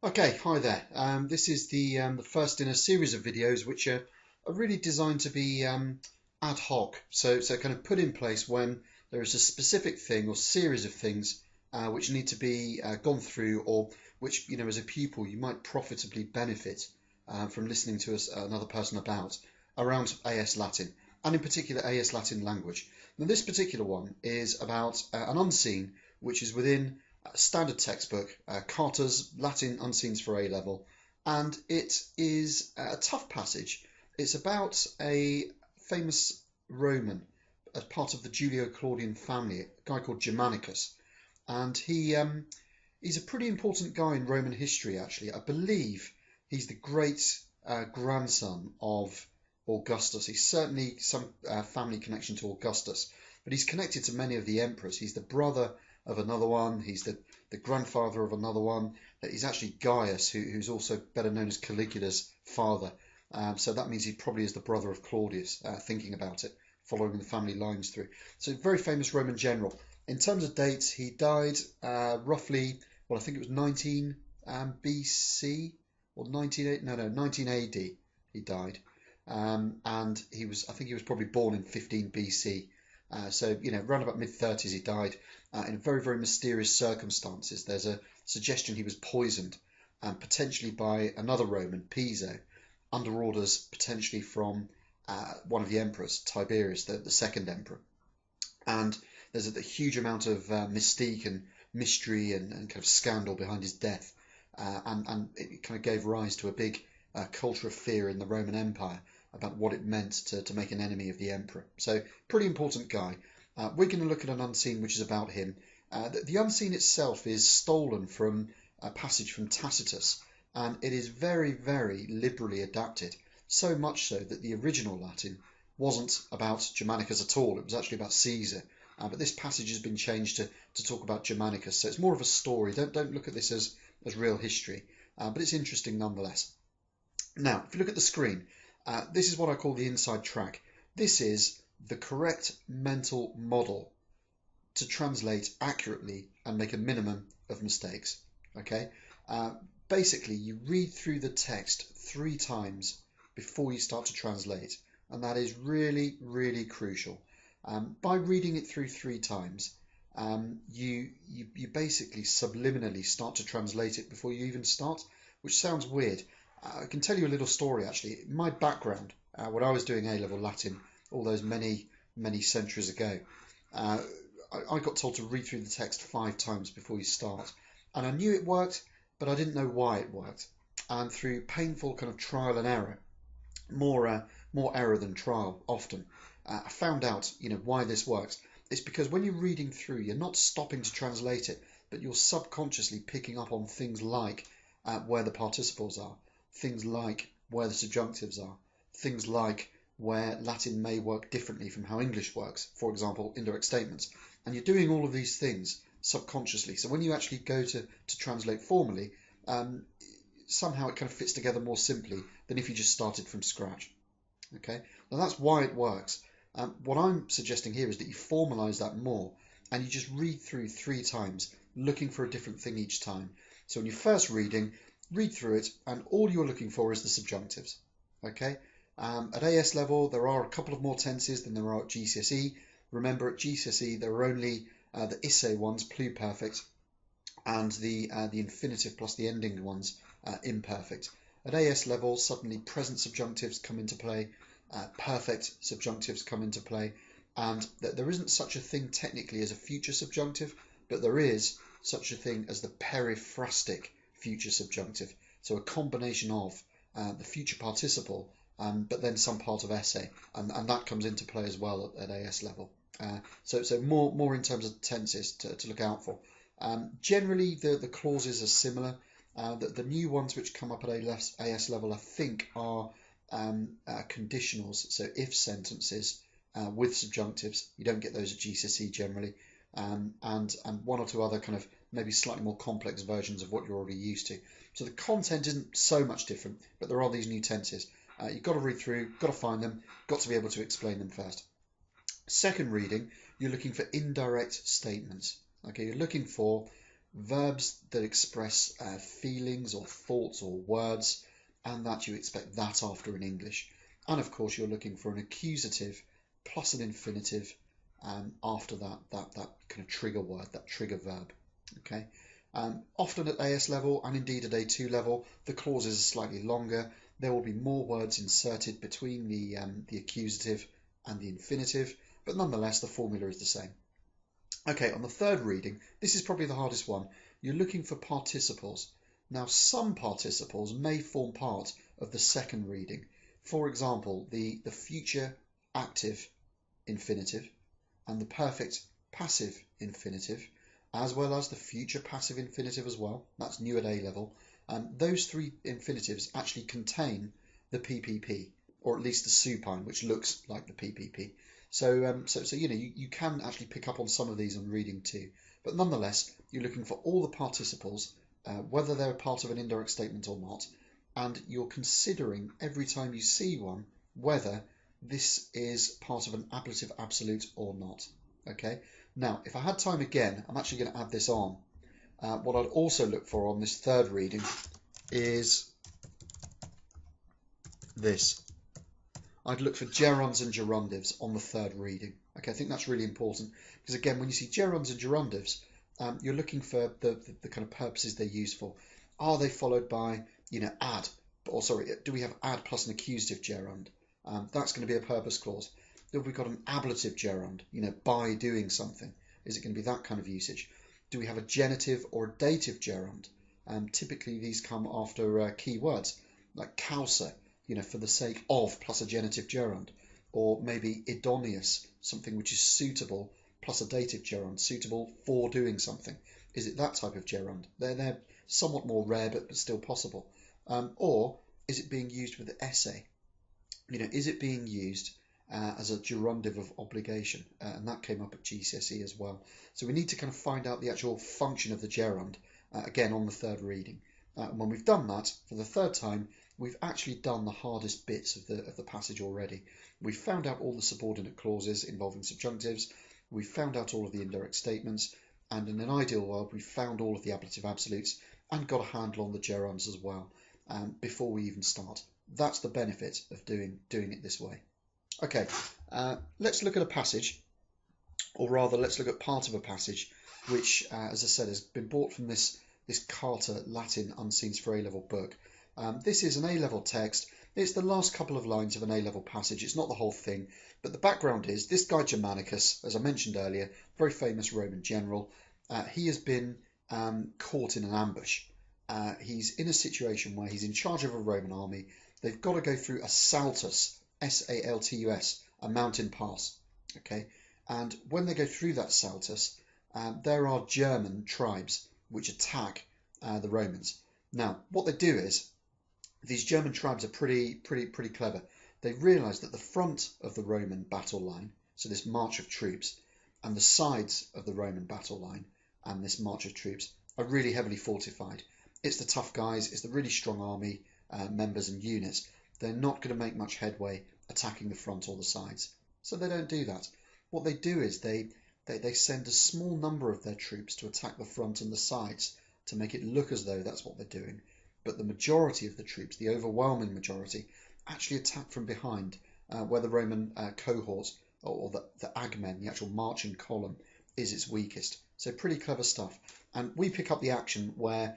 Okay, hi there. This is the first in a series of videos which are really designed to be ad hoc, so kind of put in place when there is a specific thing or series of things which need to be gone through, or which, as a pupil you might profitably benefit from listening to another person about around AS Latin, and in particular AS Latin language. Now this particular one is about an unseen which is within standard textbook, Carter's Latin Unseens for A level, and it is a tough passage. It's about a famous Roman as part of the Julio-Claudian family, a guy called Germanicus, and he's a pretty important guy in Roman history. Actually, I believe he's the great grandson of Augustus. He's certainly some family connection to Augustus, but he's connected to many of the emperors. He's the brother of another one. He's the grandfather of another one. He's actually Gaius, who's also better known as Caligula's father. So that means he probably is the brother of Claudius, thinking about it, following the family lines through. So very famous Roman general. In terms of dates, he died roughly, well, I think it was 19 BC or 19 AD. He died, and I think he was probably born in 15 BC. So, around about mid-30s he died in very, very mysterious circumstances. There's a suggestion he was poisoned, potentially by another Roman, Piso, under orders potentially from one of the emperors, Tiberius, the second emperor. And there's a huge amount of mystique and mystery and kind of scandal behind his death. And it kind of gave rise to a big culture of fear in the Roman Empire about what it meant to make an enemy of the emperor. So, pretty important guy. We're going to look at an unseen which is about him. The unseen itself is stolen from a passage from Tacitus, and it is very, very liberally adapted. So much so that the original Latin wasn't about Germanicus at all. It was actually about Caesar. But this passage has been changed to talk about Germanicus. So it's more of a story. Don't look at this as real history. But it's interesting nonetheless. Now, if you look at the screen, this is what I call the inside track. This is the correct mental model to translate accurately and make a minimum of mistakes. Okay? Uh, Basically, you read through the text 3 times before you start to translate, and that is really, really crucial. By reading it through 3 times, you basically subliminally start to translate it before you even start, which sounds weird. I can tell you a little story actually. My background, when I was doing A-level Latin all those many, many centuries ago, uh, I got told to read through the text 5 times before you start. And I knew it worked, but I didn't know why it worked. And through painful kind of trial and error, more error than trial often, I found out, why this works. It's because when you're reading through, you're not stopping to translate it, but you're subconsciously picking up on things like where the participles are, things like where the subjunctives are, things like where Latin may work differently from how English works, for example, indirect statements. And you're doing all of these things subconsciously. So when you actually go to translate formally, somehow it kind of fits together more simply than if you just started from scratch. Okay, now that's why it works. What I'm suggesting here is that you formalize that more and you just read through 3 times, looking for a different thing each time. So when you're first reading, read through it, and all you're looking for is the subjunctives. Okay, at AS level, there are a couple of more tenses than there are at GCSE. Remember, at GCSE, there are only the isse ones, pluperfect, and the infinitive plus the ending ones, imperfect. At AS level, suddenly present subjunctives come into play, perfect subjunctives come into play, and there isn't such a thing technically as a future subjunctive, but there is such a thing as the periphrastic future subjunctive. So a combination of the future participle, but then some part of esse, and that comes into play as well at AS level. So more in terms of tenses to look out for. Generally, the clauses are similar. The new ones which come up at AS level, I think, are conditionals, so if sentences with subjunctives. You don't get those at GCSE generally, and one or two other kind of maybe slightly more complex versions of what you're already used to. So the content isn't so much different, but there are these new tenses. You've got to read through, got to find them, got to be able to explain them first. Second reading, you're looking for indirect statements. Okay, you're looking for verbs that express feelings or thoughts or words, and that you expect that after in English. And of course, you're looking for an accusative plus an infinitive after that kind of trigger word, that trigger verb. Okay. Often at AS level and indeed at A2 level, the clauses are slightly longer. There will be more words inserted between the accusative and the infinitive, but nonetheless the formula is the same. Okay, on the third reading, this is probably the hardest one. You're looking for participles. Now, some participles may form part of the second reading. For example, the future active infinitive and the perfect passive infinitive, as well as the future passive infinitive as well. That's new at A level. Those three infinitives actually contain the PPP, or at least the supine, which looks like the PPP. So you know, you can actually pick up on some of these on reading too. But nonetheless, you're looking for all the participles, whether they're part of an indirect statement or not, and you're considering every time you see one whether this is part of an ablative absolute or not. Okay. Now, if I had time again, I'm actually going to add this on. What I'd also look for on this third reading is this. I'd look for gerunds and gerundives on the third reading. Okay, I think that's really important because again, when you see gerunds and gerundives, you're looking for the kind of purposes they're used for. Are they followed by, you know, add? Or sorry, do we have add plus an accusative gerund? That's going to be a purpose clause. Have we got an ablative gerund, you know, by doing something? Is it going to be that kind of usage? Do we have a genitive or a dative gerund? Typically, these come after keywords like causa, you know, for the sake of plus a genitive gerund, or maybe idoneus, something which is suitable plus a dative gerund, suitable for doing something. Is it that type of gerund? They're somewhat more rare, but still possible. Or is it being used with the essay? You know, is it being used as a gerundive of obligation? And that came up at GCSE as well. So we need to kind of find out the actual function of the gerund, again on the third reading. And when we've done that for the third time, we've actually done the hardest bits of the passage already. We've found out all the subordinate clauses involving subjunctives. We've found out all of the indirect statements. And in an ideal world, we've found all of the ablative absolutes and got a handle on the gerunds as well before we even start. That's the benefit of doing it this way. Okay, let's look at a passage, or rather, let's look at part of a passage, which, as I said, has been bought from this Carter Latin Unscenes for A-level book. This is an A-level text. It's the last couple of lines of an A-level passage. It's not the whole thing, but the background is this guy Germanicus, as I mentioned earlier, very famous Roman general. He has been caught in an ambush. He's in a situation where he's in charge of a Roman army. They've got to go through a saltus, S-A-L-T-U-S, a mountain pass. Okay, and when they go through that saltus, there are German tribes which attack the Romans. Now, what they do is these German tribes are pretty clever. They realise that the front of the Roman battle line, so this march of troops, and the sides of the Roman battle line and this march of troops are really heavily fortified. It's the tough guys, it's the really strong army members and units. They're not going to make much headway attacking the front or the sides. So they don't do that. What they do is they send a small number of their troops to attack the front and the sides to make it look as though that's what they're doing. But the majority of the troops, the overwhelming majority, actually attack from behind, where the Roman cohort, or the agmen, the actual marching column, is its weakest. So pretty clever stuff. And we pick up the action where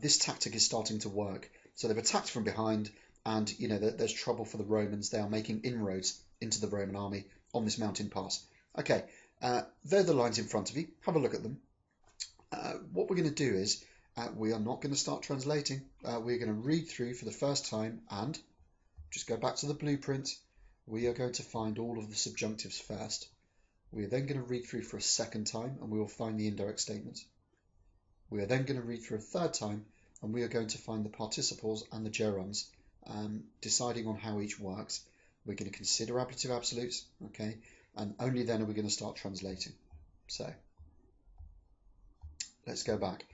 this tactic is starting to work. So they've attacked from behind, and you know there's trouble for the Romans. They are making inroads into the Roman army on this mountain pass. Okay, they're the lines in front of you. Have a look at them. What we're going to do is we are not going to start translating. We're going to read through for the first time and just go back to the blueprint. We are going to find all of the subjunctives first. We are then going to read through for a second time and we will find the indirect statements. We are then going to read through a third time and we are going to find the participles and the gerunds, deciding on how each works. We're going to consider ablative absolutes, okay, and only then are we going to start translating. So let's go back.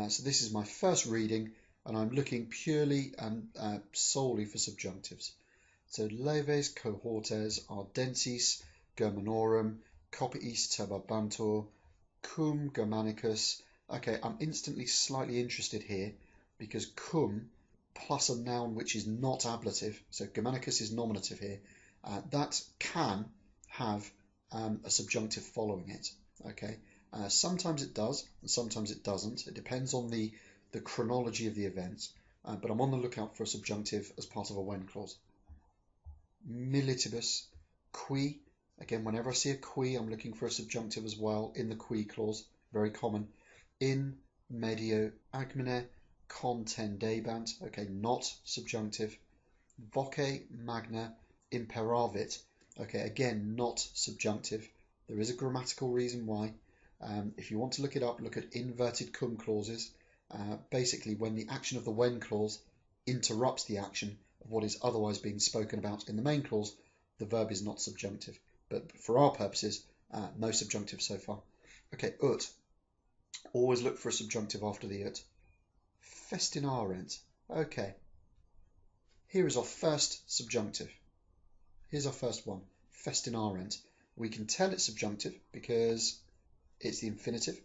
So this is my first reading and I'm looking purely and solely for subjunctives. So leves cohortes ardensis Germanorum copiis turbabantur cum Germanicus Okay, I'm instantly slightly interested here because cum plus a noun which is not ablative, so Germanicus is nominative here, that can have a subjunctive following it. Okay, sometimes it does and sometimes it doesn't. It depends on the chronology of the event, but I'm on the lookout for a subjunctive as part of a when clause. Militibus, qui. Again, whenever I see a qui, I'm looking for a subjunctive as well in the qui clause, very common. In medio agmine contendebant, okay, not subjunctive. Voce magna imperavit, okay, again, not subjunctive. There is a grammatical reason why. If you want to look it up, look at inverted cum clauses. Basically, when the action of the when clause interrupts the action of what is otherwise being spoken about in the main clause, the verb is not subjunctive. But for our purposes, no subjunctive so far. Okay, ut. Always look for a subjunctive after the ut. Festinarent. Okay. Here is our first subjunctive. Here's our first one. Festinarent. We can tell it's subjunctive because it's the infinitive.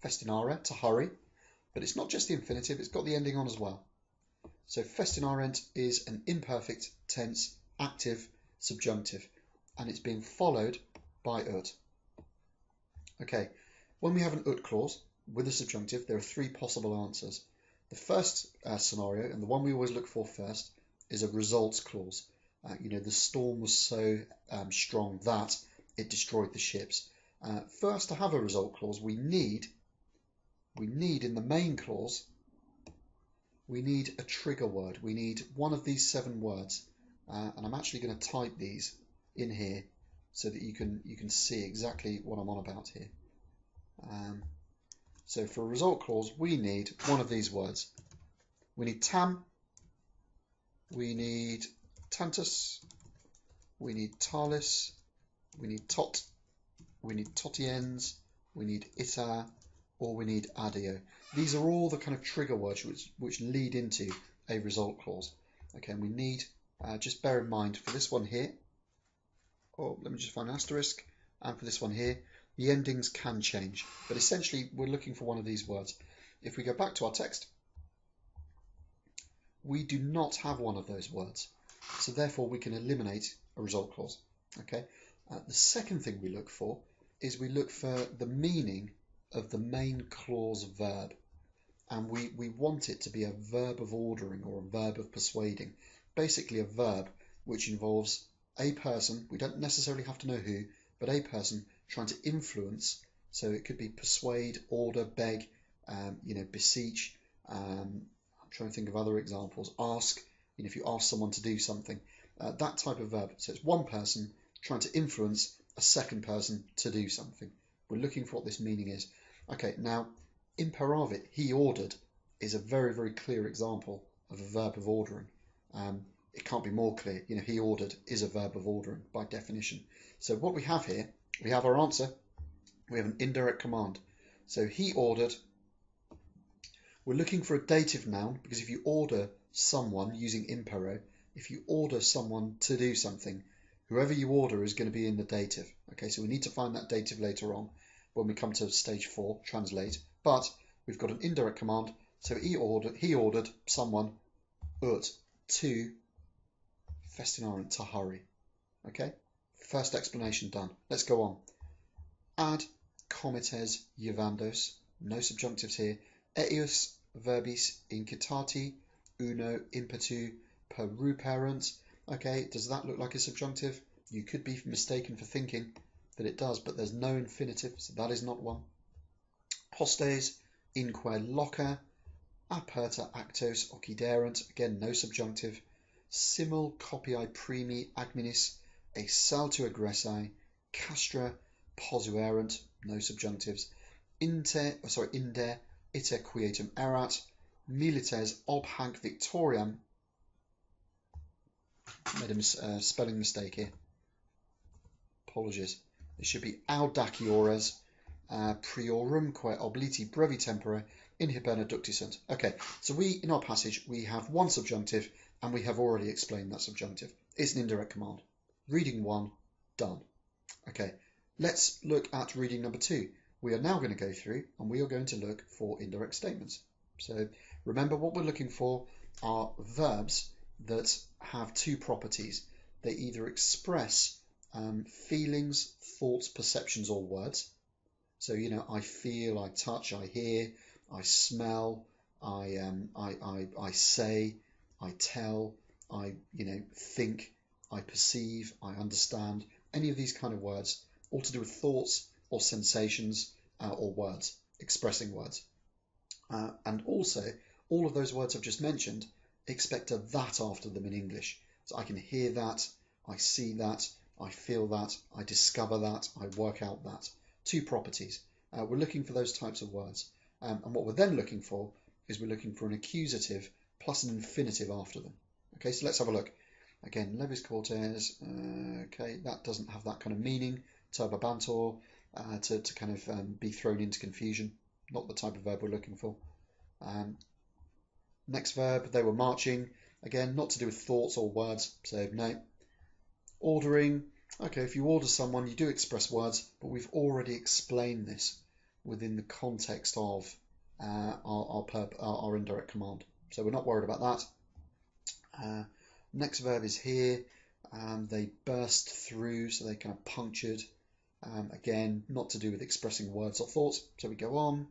Festinare, to hurry. But it's not just the infinitive, it's got the ending on as well. So festinarent is an imperfect tense active subjunctive, and it's being followed by ut. Okay, when we have an ut clause with a subjunctive, there are three possible answers. The first scenario, and the one we always look for first, is a results clause. The storm was so strong that it destroyed the ships. For us to have a result clause, we need in the main clause, we need a trigger word. We need one of these 7 words, and I'm actually going to type these in here so that you can see exactly what I'm on about here. So for a result clause, we need one of these words. We need tam, we need tantus, we need talis, we need tot, we need totiens, we need ita, or we need adio. These are all the kind of trigger words which lead into a result clause. Okay, and we need, just bear in mind for this one here, let me just find an asterisk, and for this one here, the endings can change, but essentially we're looking for one of these words. If we go back to our text, we do not have one of those words, so therefore we can eliminate a result clause. Okay. The second thing we look for is we look for the meaning of the main clause verb, and we want it to be a verb of ordering or a verb of persuading, basically a verb which involves a person, we don't necessarily have to know who, but a person trying to influence. So it could be persuade, order, beg, beseech. I'm trying to think of other examples. Ask, if you ask someone to do something, that type of verb. So it's one person trying to influence a second person to do something. We're looking for what this meaning is. Okay, now imperavit, he ordered, is a very, very clear example of a verb of ordering. It can't be more clear. He ordered is a verb of ordering by definition. So what we have here, we have our answer. We have an indirect command. So he ordered. We're looking for a dative noun because if you order someone using impero, if you order someone to do something, whoever you order is going to be in the dative. Okay, so we need to find that dative later on when we come to stage 4, translate. But we've got an indirect command. So he ordered someone ut to festinarent, to hurry. Okay, first explanation done. Let's go on. Ad comites juvandos, no subjunctives here. Etius verbis incitati uno impetu peruperant. Okay, does that look like a subjunctive? You could be mistaken for thinking that it does, but there's no infinitive, so that is not one. Postes inque loca aperta actos occiderant, again no subjunctive. Simul copiae primi agminis a saltu aggressae castra posuerant, no subjunctives. Inde ite quietum erat milites ob hanc victoriam. Made a spelling mistake here. Apologies. It should be audaciores priorumque obliti brevi tempore in hiberna ductisant. Okay, so in our passage, we have one subjunctive, and we have already explained that subjunctive. It's an indirect command. Reading 1, done. Okay, let's look at reading number 2. we are now going to go through and we are going to look for indirect statements. So remember, what we're looking for are verbs that have two properties. They either express feelings, thoughts, perceptions, or words. So, you know, I feel, I touch, I hear, I smell, I say, I tell, I think, I perceive, I understand. Any of these kind of words, all to do with thoughts or sensations or words, expressing words. And also, all of those words I've just mentioned expect a that after them in English. So I can hear that, I see that, I feel that, I discover that, I work out that. Two properties. We're looking for those types of words. And what we're then looking for is we're looking for an accusative plus an infinitive after them. Okay, so let's have a look. Again, Levis Cortes, okay, that doesn't have that kind of meaning. Turba Bantor, to kind of be thrown into confusion. Not the type of verb we're looking for. Next verb, they were marching. Again, not to do with thoughts or words, so no. Ordering, okay, if you order someone, you do express words, but we've already explained this within the context of our indirect command. So we're not worried about that. Next verb is here. They burst through, so they kind of punctured. Again, not to do with expressing words or thoughts, so we go on.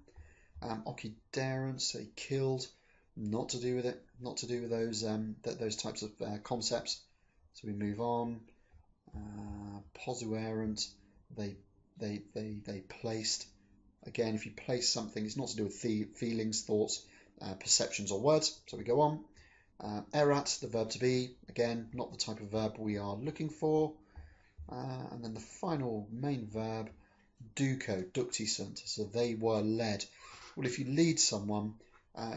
Occuderant, so he killed, not to do with it, not to do with those types of concepts. So we move on. Posuerant, they placed. Again, if you place something, it's not to do with feelings, thoughts, perceptions, or words. So we go on. Erat, the verb to be. Again, not the type of verb we are looking for. And then the final main verb, duco, ductisunt. So they were led. Well, if you lead someone,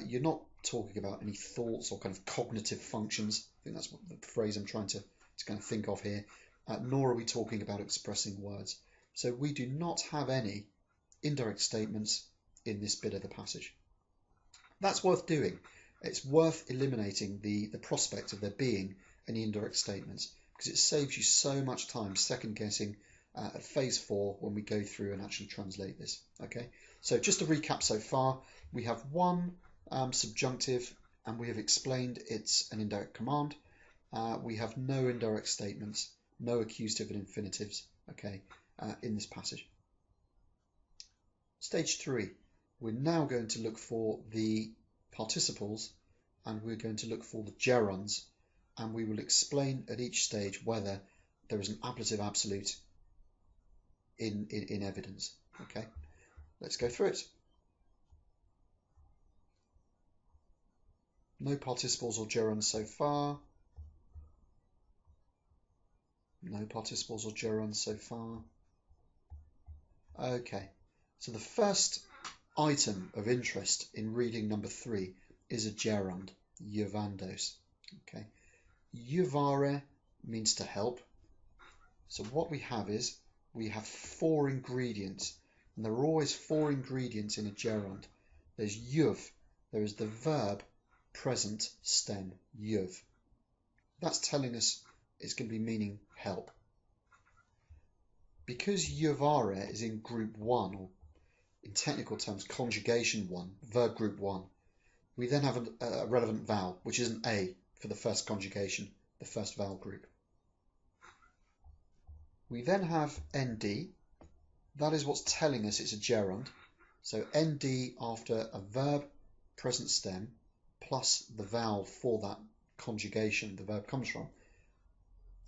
you're not talking about any thoughts or kind of cognitive functions. I think that's what the phrase I'm trying to kind of think of here. Nor are we talking about expressing words. So we do not have any indirect statements in this bit of the passage. That's worth doing. It's worth eliminating the prospect of there being any indirect statements, because it saves you so much time second guessing at phase 4 when we go through and actually translate this. Okay, so just to recap so far, we have one subjunctive, and we have explained it's an indirect command. We have no indirect statements, no accusative and infinitives, okay, in this passage. Stage 3, we're now going to look for the participles, and we're going to look for the gerunds, and we will explain at each stage whether there is an ablative absolute in evidence. Okay, let's go through it. No participles or gerunds so far. No participles or gerunds so far. Okay, so the first item of interest in reading number 3 is a gerund, juvandos. Okay, juvare means to help. So what we have is we have 4 ingredients, and there are always 4 ingredients in a gerund. There's juv, there is the verb present stem, juv. That's telling us it's going to be meaning help. Because juvare is in group 1, or in technical terms conjugation 1, verb group 1, we then have a relevant vowel, which is an A for the first conjugation, the first vowel group. We then have nd. That is what's telling us it's a gerund. So nd after a verb, present stem, plus the vowel for that conjugation the verb comes from,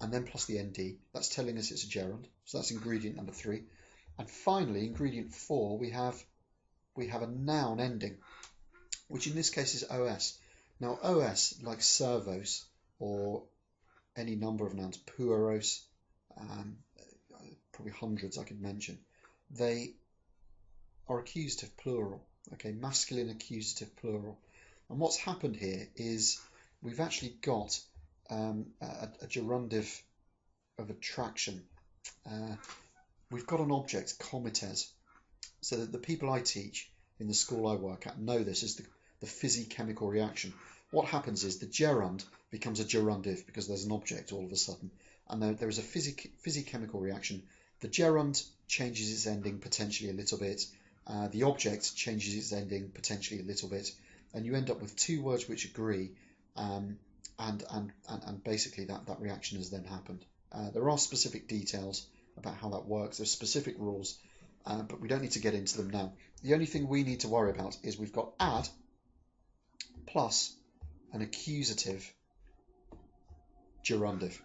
and then plus the nd. That's telling us it's a gerund. So that's ingredient number 3. And finally, ingredient 4, we have a noun ending, which in this case is os. Now os, like servos or any number of nouns, pueros, probably hundreds I could mention, they are accusative plural. Okay, masculine accusative plural. And what's happened here is we've actually got a gerundive of attraction. We've got an object, comites. So that the people I teach in the school I work at know this as the physichemical reaction. What happens is the gerund becomes a gerundive because there's an object all of a sudden, and there is a physichemical reaction The gerund changes its ending potentially a little bit. The object changes its ending potentially a little bit, and you end up with two words which agree, and basically that reaction has then happened. There are specific details about how that works. There's specific rules, but we don't need to get into them now. The only thing we need to worry about is we've got add plus an accusative gerundive,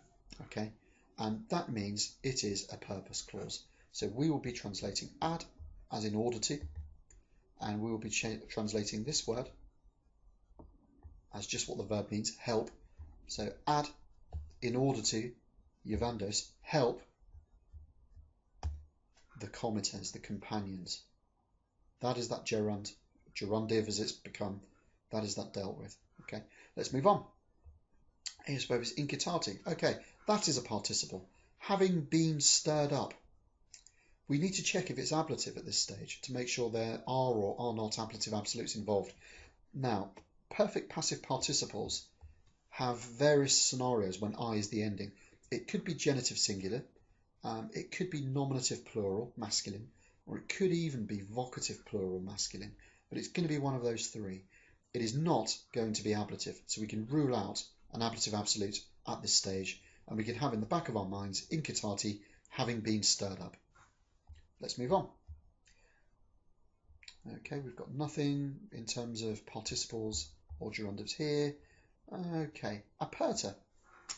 okay? And that means it is a purpose clause. So we will be translating add as in order to, and we will be translating this word as just what the verb means, help. So add in order to, Jovandos, help the comites, the companions. That is that gerundive as it's become. That is that dealt with. Okay, let's move on. Here's verbs incitati. Okay, that is a participle. Having been stirred up. We need to check if it's ablative at this stage to make sure there are or are not ablative absolutes involved. Now, perfect passive participles have various scenarios when I is the ending. It could be genitive singular, it could be nominative plural, masculine, or it could even be vocative plural, masculine, but it's going to be one of those three. It is not going to be ablative, so we can rule out an ablative absolute at this stage, and we can have in the back of our minds incitati, having been stirred up. Let's move on. Okay, we've got nothing in terms of participles or gerundives here. Okay, aperta.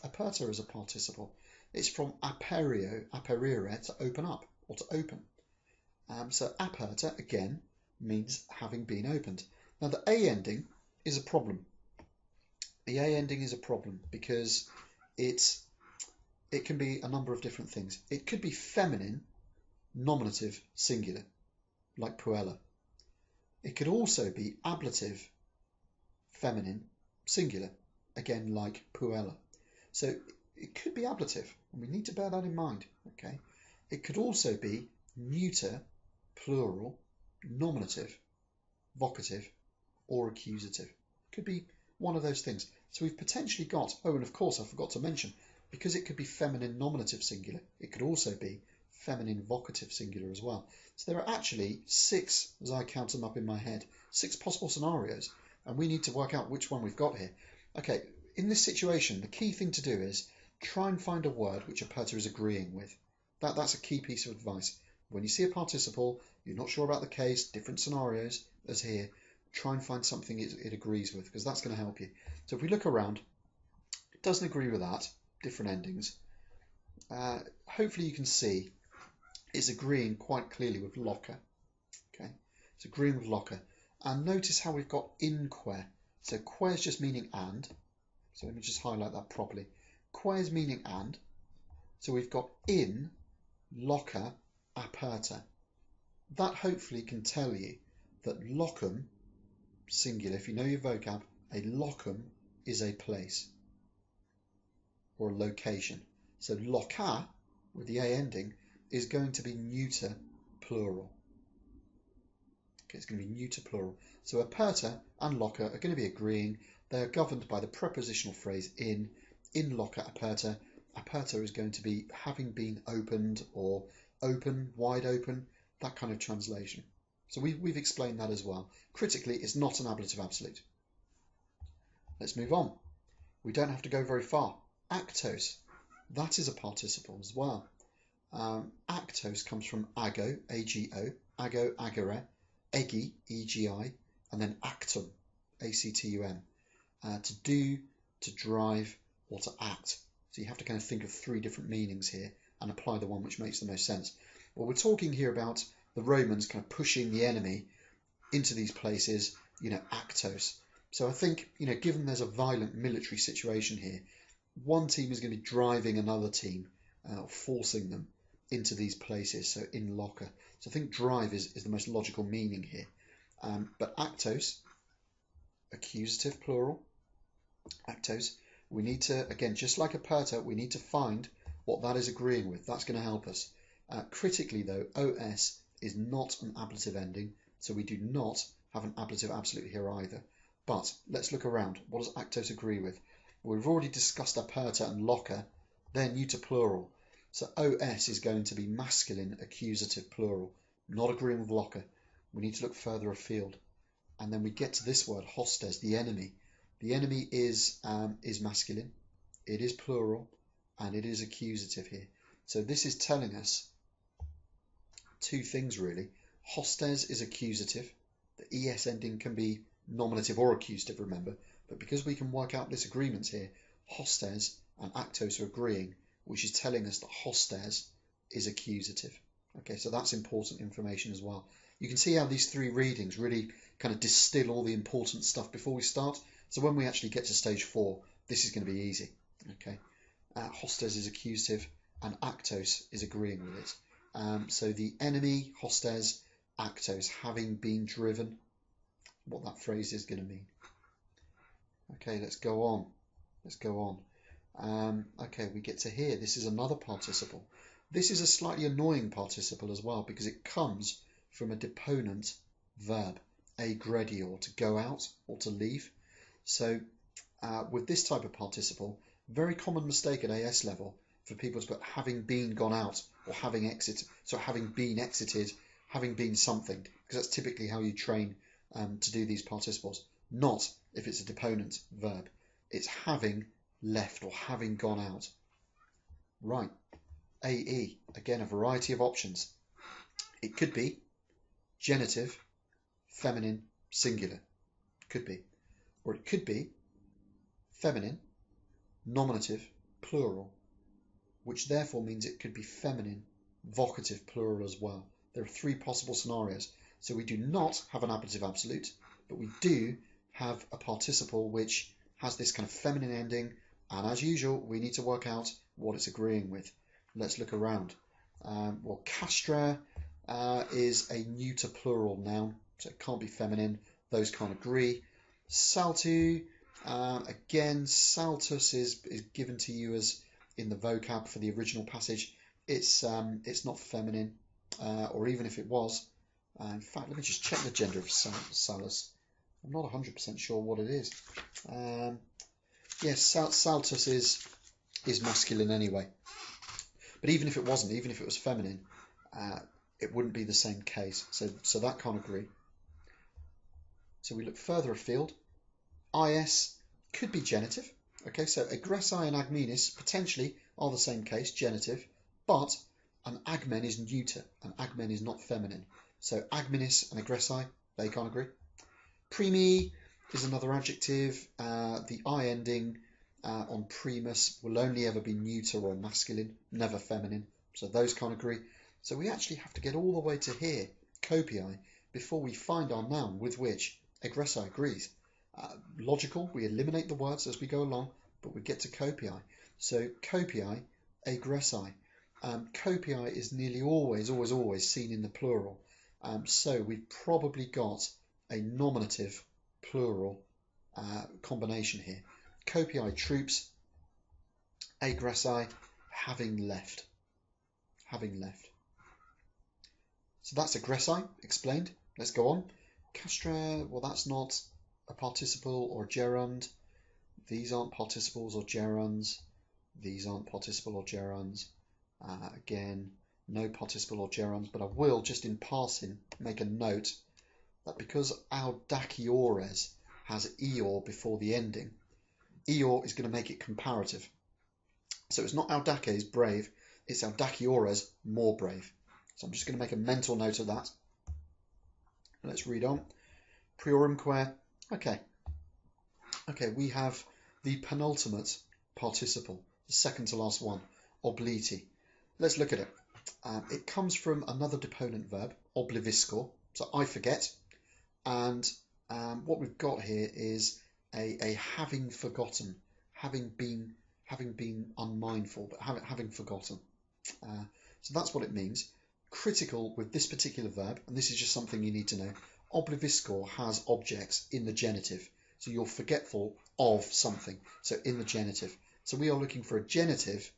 Aperta is a participle. It's from aperio, aperire, to open up or to open. So aperta, again, means having been opened. Now the A ending is a problem. The A ending is a problem because it can be a number of different things. It could be feminine, nominative, singular, like puella. It could also be ablative, feminine, singular, again like puella. So it could be ablative, and we need to bear that in mind. Okay. It could also be neuter, plural, nominative, vocative, or accusative. Could be one of those things. So we've potentially got, oh, and of course I forgot to mention, because it could be feminine nominative singular, it could also be feminine vocative singular as well. So there are actually 6, as I count them up in my head, 6 possible scenarios, and we need to work out which one we've got here. Okay, in this situation, the key thing to do is try and find a word which aperta is agreeing with. That's a key piece of advice. When you see a participle, you're not sure about the case, different scenarios as here, try and find something it agrees with, because that's going to help you. So if we look around, it doesn't agree with that, different endings. Hopefully you can see it's agreeing quite clearly with locker. Okay, it's agreeing with locker. And notice how we've got inque. So que is just meaning and. So let me just highlight that properly. Que is meaning and. So we've got in, locker, aperta. That hopefully can tell you that locum, singular, if you know your vocab, a locum is a place or a location. So loca, with the A ending, is going to be neuter plural. Okay, it's going to be neuter plural. So aperta and locker are going to be agreeing. They are governed by the prepositional phrase in locker aperta. Aperta is going to be having been opened or open, wide open, that kind of translation. So we've explained that as well. Critically, it's not an ablative absolute. Let's move on. We don't have to go very far. Actos, that is a participle as well. Actos comes from ago, A-G-O, ago, agere, egi, E-G-I, and then actum, A-C-T-U-M, to do, to drive, or to act. So you have to kind of think of 3 different meanings here and apply the one which makes the most sense. Well, we're talking here about the Romans kind of pushing the enemy into these places, actos. So I think, given there's a violent military situation here, one team is going to be driving another team, forcing them into these places, so in locker. So I think drive is the most logical meaning here. But actos, accusative plural, actos, we need to, again, just like aperta, we need to find what that is agreeing with. That's going to help us. Critically though, os is not an ablative ending, so we do not have an ablative absolute here either. But let's look around. What does actos agree with? Well, we've already discussed aperta and locker. They're neuter plural. So OS is going to be masculine accusative plural. Not agreeing with Locker. We need to look further afield. And then we get to this word, hostes, the enemy. The enemy is masculine, it is plural, and it is accusative here. So this is telling us two things really. Hostes is accusative. The es ending can be nominative or accusative, remember, but because we can work out disagreements here, hostes and actos are agreeing, which is telling us that hostes is accusative. Okay, so that's important information as well. You can see how these three readings really kind of distill all the important stuff before we start. So when we actually get to stage 4, this is going to be easy. Okay, hostes is accusative and actos is agreeing with it. So the enemy, hostes, actos, having been driven, what that phrase is going to mean. Okay, let's go on. Let's go on. Okay, we get to here. This is another participle. This is a slightly annoying participle as well because it comes from a deponent verb, agredior, to go out or to leave. So with this type of participle, very common mistake at AS level for people to put having been gone out or having exited. So having been exited, having been something, because that's typically how you train to do these participles. Not if it's a deponent verb. It's having left or having gone out. Right. AE, again, a variety of options. It could be genitive, feminine, singular. Could be. Or it could be feminine, nominative, plural, which therefore means it could be feminine, vocative, plural as well. There are 3 possible scenarios. So we do not have an ablative absolute, but we do have a participle which has this kind of feminine ending, and as usual, we need to work out what it's agreeing with. Let's look around. Well, castra is a neuter plural noun, so it can't be feminine. Those can't agree. Saltu, again, saltus is given to you as in the vocab for the original passage. It's not feminine, or even if it was. In fact, let me just check the gender of salus. I'm not 100% sure what it is. Yes, saltus is masculine anyway. But even if it wasn't, even if it was feminine, it wouldn't be the same case. So that can't agree. So we look further afield. IS could be genitive. Okay, so agressi and agmenis potentially are the same case, genitive, but an agmen is neuter, and agmen is not feminine. So agmenis and agressi, they can't agree. Primi is another adjective. The I ending on primus will only ever be neuter or masculine, never feminine. So those can't agree. So we actually have to get all the way to here, copii, before we find our noun with which agressi agrees. Logical, we eliminate the words as we go along, but we get to copii. So copii, agressi. Copii is nearly always seen in the plural. So we've probably got a nominative plural combination here. Copii, troops, agressi, having left. Having left. So that's agressi, explained. Let's go on. Castra, well, that's not a participle or gerund. These aren't participles or gerunds. These aren't participle or gerunds. Again, no participle or gerunds, but I will, just in passing, make a note that because audaciores has eor before the ending, eor is going to make it comparative. So it's not audaces, brave, it's audaciores, more brave. So I'm just going to make a mental note of that. Let's read on. Priorumque. Okay, we have the penultimate participle, the second to last one, obliti. Let's look at it. It comes from another deponent verb, oblivisco, so I forget. And what we've got here is a having forgotten, having been unmindful, but having forgotten. So that's what it means. Critical with this particular verb, and this is just something you need to know, oblivisco has objects in the genitive. So you're forgetful of something, so in the genitive. So we are looking for a genitive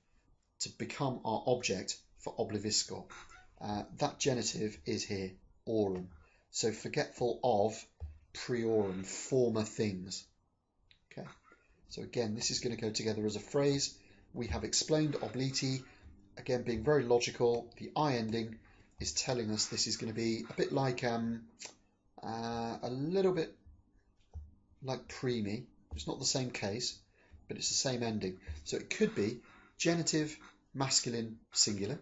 to become our object for oblivisco. That genitive is here, aurum. So forgetful of priorum, former things. Okay. So again, this is going to go together as a phrase. We have explained obliti. again, being very logical, the I ending is telling us this is going to be a bit like a little bit like preemie. It's not the same case, but it's the same ending. So it could be genitive masculine singular,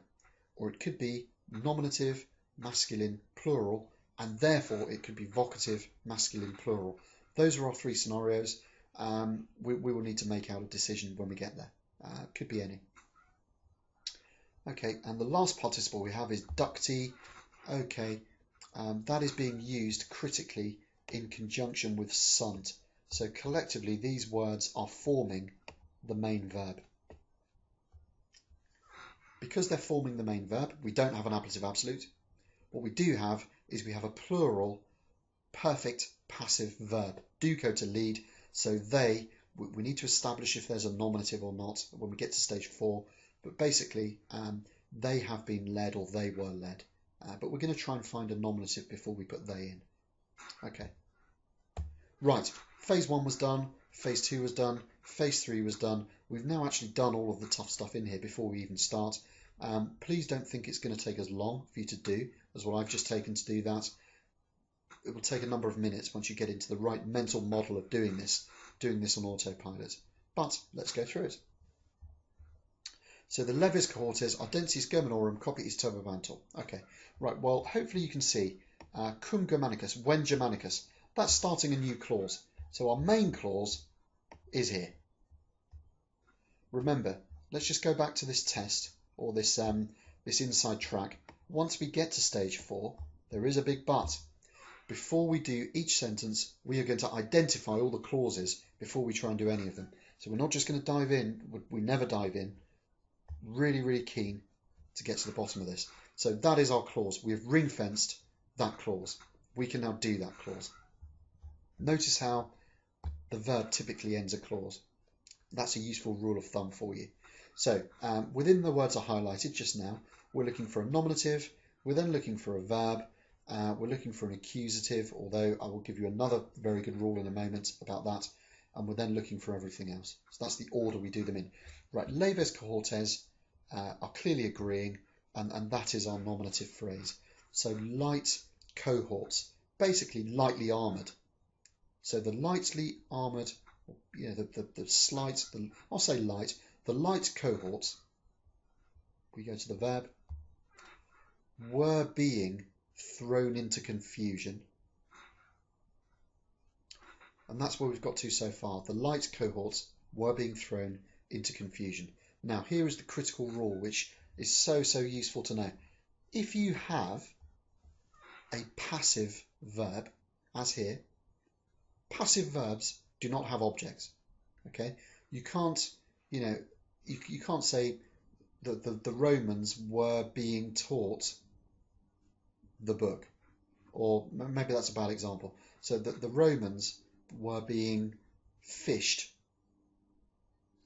or it could be nominative masculine plural, and therefore it could be vocative masculine plural. Those are our three scenarios. We will need to make out a decision when we get there. Could be any. Okay, and the last participle we have is ducti. Okay, that is being used critically in conjunction with sunt. So collectively, these words are forming the main verb. Because they're forming the main verb, we don't have an ablative absolute. What we do have is we have a plural perfect passive verb. Do go to lead. So we need to establish if there's a nominative or not when we get to stage 4. But basically, they have been led or they were led. But we're going to try and find a nominative before we put they in. Okay. Right. Phase 1 was done. Phase 2 was done. Phase 3 was done. We've now actually done all of the tough stuff in here before we even start. Please don't think it's going to take as long for you to do as what I've just taken to do that. It will take a number of minutes once you get into the right mental model of doing this on autopilot. But let's go through it. So the leves cohortes ardensis Germanorum copiis turbobantur. Okay, right, well, hopefully you can see cum Germanicus, when Germanicus. That's starting a new clause. So our main clause is here. Remember, let's just go back to this test, or this inside track. Once we get to stage 4, there is a big but. Before we do each sentence, we are going to identify all the clauses before we try and do any of them. So we're not just going to dive in. We never dive in. Really, really keen to get to the bottom of this. So that is our clause. We have ring-fenced that clause. We can now do that clause. Notice how the verb typically ends a clause. That's a useful rule of thumb for you. So within the words I highlighted just now, we're looking for a nominative. We're then looking for a verb. We're looking for an accusative, although I will give you another very good rule in a moment about that. And we're then looking for everything else. So that's the order we do them in. Right, leves cohortes are clearly agreeing, and that is our nominative phrase. So light cohorts, basically lightly armoured. So the lightly armoured, I'll say light, the light cohorts, we go to the verb, were being thrown into confusion. And that's where we've got to so far. The light cohorts were being thrown into confusion. Now, here is the critical rule, which is so useful to know. If you have a passive verb, as here, passive verbs do not have objects. Okay, you can't say that the Romans were being taught the book, or maybe that's a bad example. So that the Romans were being fished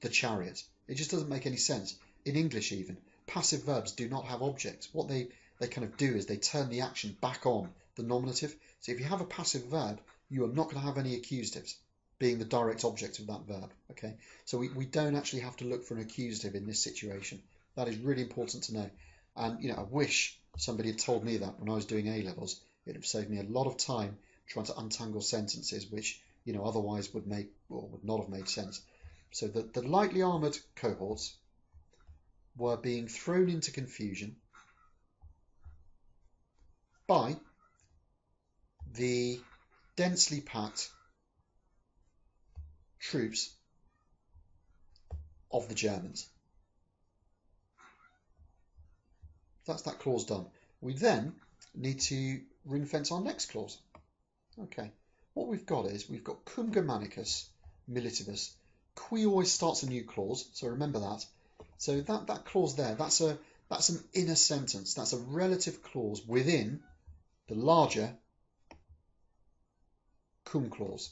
the chariot. It just doesn't make any sense. In English even, passive verbs do not have objects. What they kind of do is they turn the action back on the nominative. So if you have a passive verb, you are not going to have any accusatives being the direct object of that verb. Okay, so we don't actually have to look for an accusative in this situation. That is really important to know. And I wish somebody had told me that when I was doing A-levels. It would have saved me a lot of time trying to untangle sentences which otherwise would not have made sense. So the lightly armoured cohorts were being thrown into confusion by the densely packed troops of the Germans. That's that clause done. We then need to ring fence our next clause. Okay, what we've got is we've got cum Germanicus militibus. Qui always starts a new clause, so remember that. So that clause there, that's an inner sentence. That's a relative clause within the larger cum clause.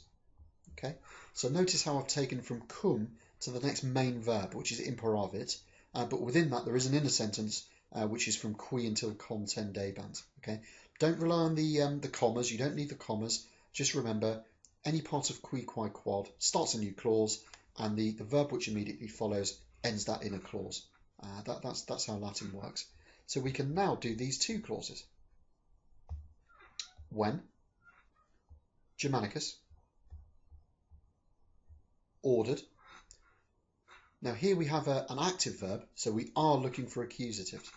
Okay, so notice how I've taken from cum to the next main verb, which is imperavit, but within that there is an inner sentence which is from qui until contendebant. Okay, don't rely on the commas. You don't need the commas. Just remember, any part of qui, quae, quod starts a new clause, and the verb which immediately follows ends that inner clause. That's how Latin works. So we can now do these two clauses. When Germanicus ordered. Now here we have an active verb, so we are looking for accusatives.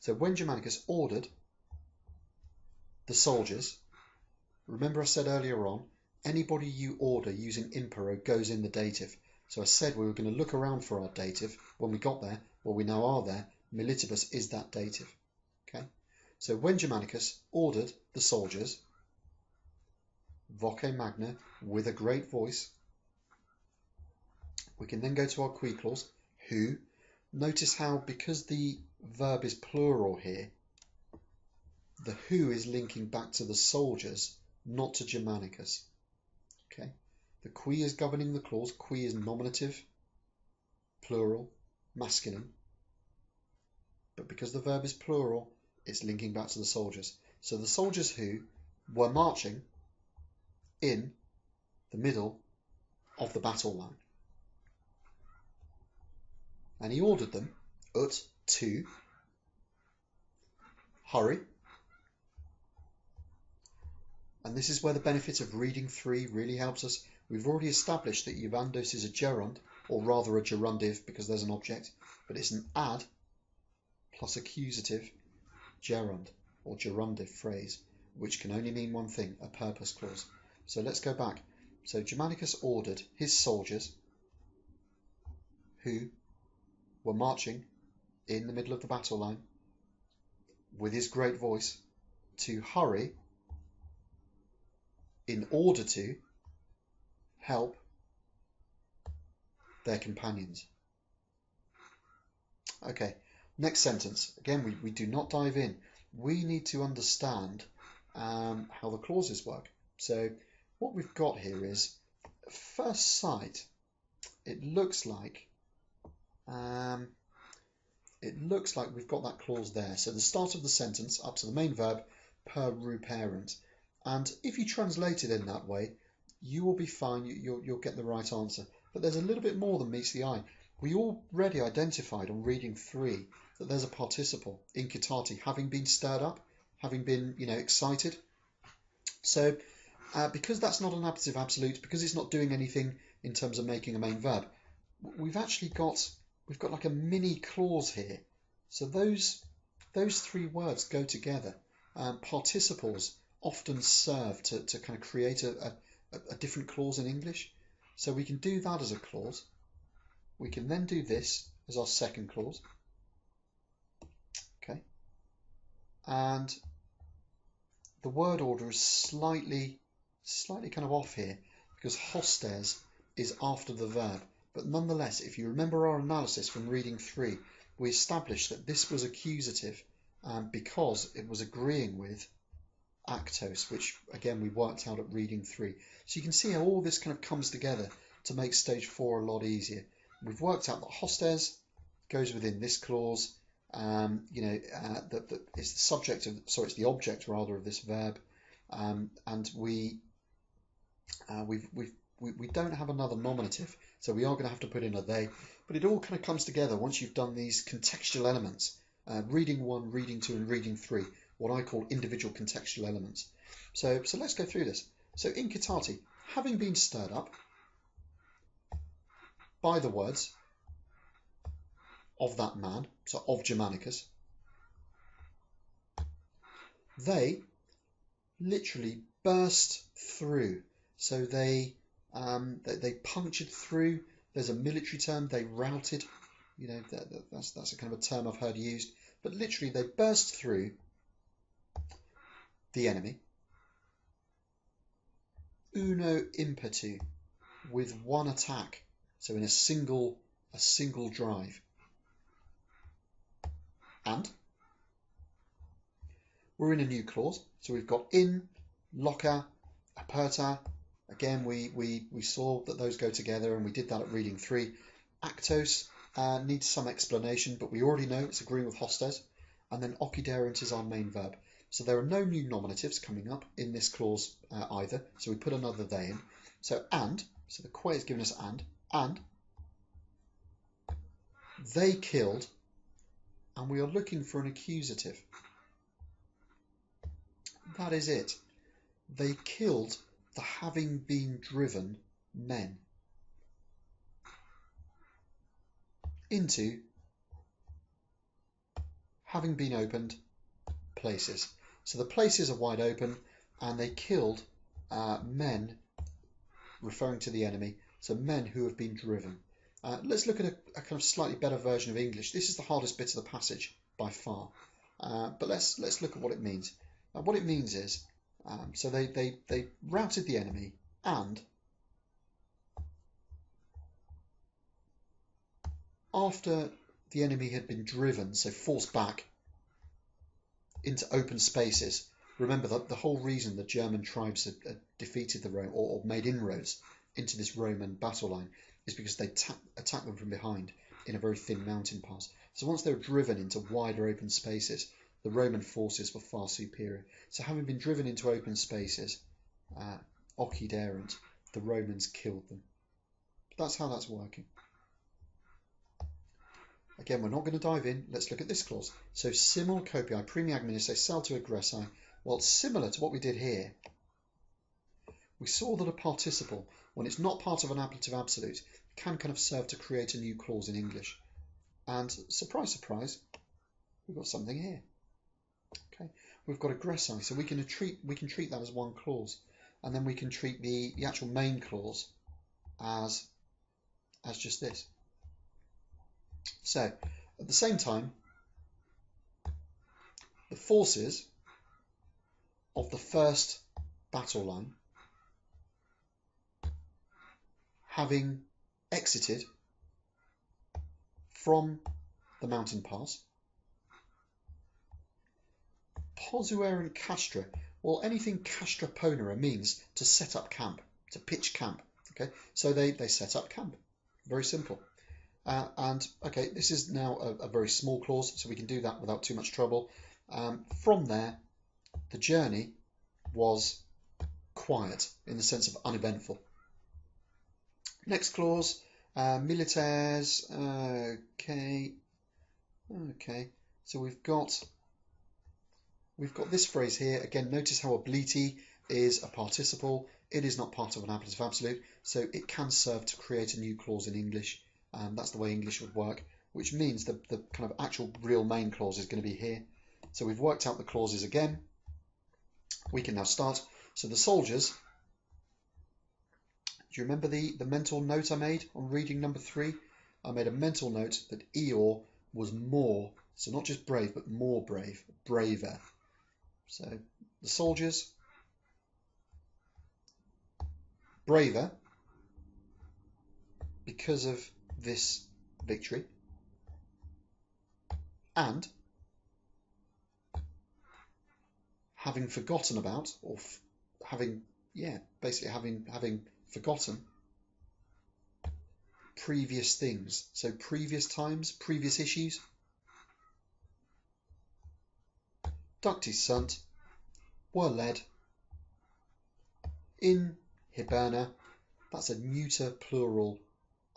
So when Germanicus ordered the soldiers, remember I said earlier on, anybody you order using impero goes in the dative. So I said we were going to look around for our dative. When we got there, well, we now are there. Militibus is that dative. Okay. So when Germanicus ordered the soldiers, voce magna, with a great voice, we can then go to our qui clause, who. Notice how, because the verb is plural here, the who is linking back to the soldiers, not to Germanicus. Okay. The qui is governing the clause. Qui is nominative, plural, masculine. But because the verb is plural, it's linking back to the soldiers. So the soldiers who were marching in the middle of the battle line. And he ordered them, ut, to, hurry. And this is where the benefit of reading 3 really helps us. We've already established that euvandos is a gerund, or rather a gerundive because there's an object, but it's an ad plus accusative gerund or gerundive phrase, which can only mean one thing, a purpose clause. So let's go back. So Germanicus ordered his soldiers, who were marching in the middle of the battle line, with his great voice, to hurry in order to help their companions. Okay, next sentence. Again, we do not dive in. We need to understand how the clauses work. So what we've got here is, at first sight, it looks like we've got that clause there. So the start of the sentence up to the main verb, per ruperant. And if you translate it in that way, you will be fine. You'll get the right answer. But there's a little bit more than meets the eye. We already identified on reading 3 that there's a participle, incitati, having been stirred up, having been, excited. So because that's not an ablative absolute, because it's not doing anything in terms of making a main verb, we've got like a mini clause here. So those 3 words go together. Participles often serve to kind of create a different clause in English. So we can do that as a clause. We can then do this as our second clause. Okay. And the word order is slightly kind of off here because hostes is after the verb. But nonetheless, if you remember our analysis from reading 3, we established that this was accusative because it was agreeing with actos, which again we worked out at reading 3. So you can see how all this kind of comes together to make stage 4 a lot easier. We've worked out that hostes goes within this clause. That it's the subject of, it's the object rather of this verb, and we don't have another nominative, so we are going to have to put in a they. But it all kind of comes together once you've done these contextual elements, reading 1, reading 2, and reading 3. What I call individual contextual elements. So let's go through this. So incitati, having been stirred up by the words of that man, so of Germanicus, they literally burst through. So they punctured through. There's a military term, they routed. That's a kind of a term I've heard used. But literally they burst through the enemy, uno impetu, with one attack, so in a single drive. And we're in a new clause, so we've got in, loca, aperta. Again, we saw that those go together, and we did that at reading 3. Actos needs some explanation, but we already know it's agreeing with hostes. And then occiderant is our main verb. So there are no new nominatives coming up in this clause either. So we put another they in. So the que is giving us and they killed and we are looking for an accusative. That is it. They killed the having been driven men into having been opened places. So the places are wide open, and they killed men, referring to the enemy, so men who have been driven. Let's look at a kind of slightly better version of English. This is the hardest bit of the passage by far, but let's look at what it means. What it means is, so they routed the enemy, and after the enemy had been driven, so forced back into open spaces. Remember that the whole reason the German tribes had defeated the Rome, or made inroads into this Roman battle line, is because they attacked them from behind in a very thin mountain pass. So once they were driven into wider open spaces, the Roman forces were far superior. So having been driven into open spaces, occiderant, the Romans killed them. That's how that's working. Again, we're not going to dive in. Let's look at this clause. So simul copii primi agminisse saltu aggressi. Well, similar to what we did here, we saw that a participle, when it's not part of an ablative absolute, can kind of serve to create a new clause in English. And surprise, surprise, we've got something here. Okay, we've got aggressi, so we can treat that as one clause, and then we can treat the actual main clause as just this. So, at the same time, the forces of the first battle line, having exited from the mountain pass, posuerent castra. Well, anything castra ponere means to set up camp, to pitch camp. Okay, so they set up camp. Very simple. And okay, this is now a very small clause, so we can do that without too much trouble. From there, the journey was quiet in the sense of uneventful. Next clause, militaires. Okay. So we've got this phrase here again. Notice how obliti is a participle. It is not part of an ablative absolute, so it can serve to create a new clause in English. That's the way English would work, which means the kind of actual real main clause is going to be here. So we've worked out the clauses again. We can now start. So the soldiers, do you remember the mental note I made on reading number 3? I made a mental note that Eeyore was more, so not just brave, but more brave, braver. So the soldiers, braver, because of this victory, and having forgotten about, or having forgotten previous things, so previous times, previous issues. Ducti sunt were led in Hiberna. That's a neuter plural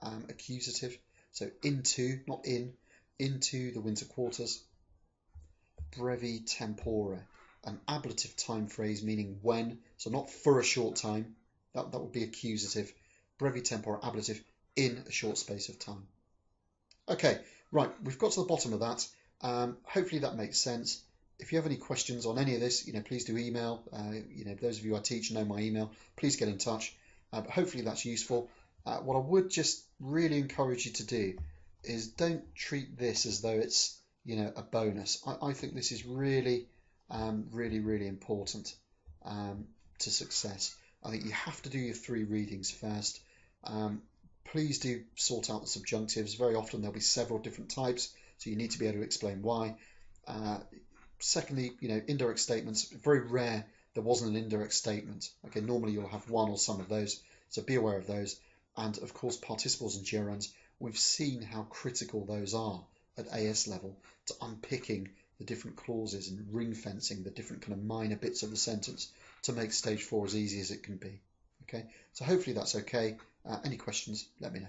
accusative, so into, not in, into the winter quarters. Brevi tempora, an ablative time phrase meaning when, so not for a short time, that would be accusative. Brevi tempora, ablative, in a short space of time. Okay, right, we've got to the bottom of that. Hopefully that makes sense. If you have any questions on any of this, please do email. Those of you I teach know my email. Please get in touch. But hopefully that's useful. What I would just really encourage you to do is don't treat this as though it's a bonus. I think this is really, really important to success. I think you have to do your 3 readings first. Please do sort out the subjunctives. Very often there'll be several different types, so you need to be able to explain why. Secondly, indirect statements. Very rare there wasn't an indirect statement. Okay, normally you'll have one or some of those, so be aware of those. And of course, participles and gerunds. We've seen how critical those are at AS level to unpicking the different clauses and ring fencing the different kind of minor bits of the sentence to make stage 4 as easy as it can be. Okay, so hopefully that's okay. Any questions, let me know.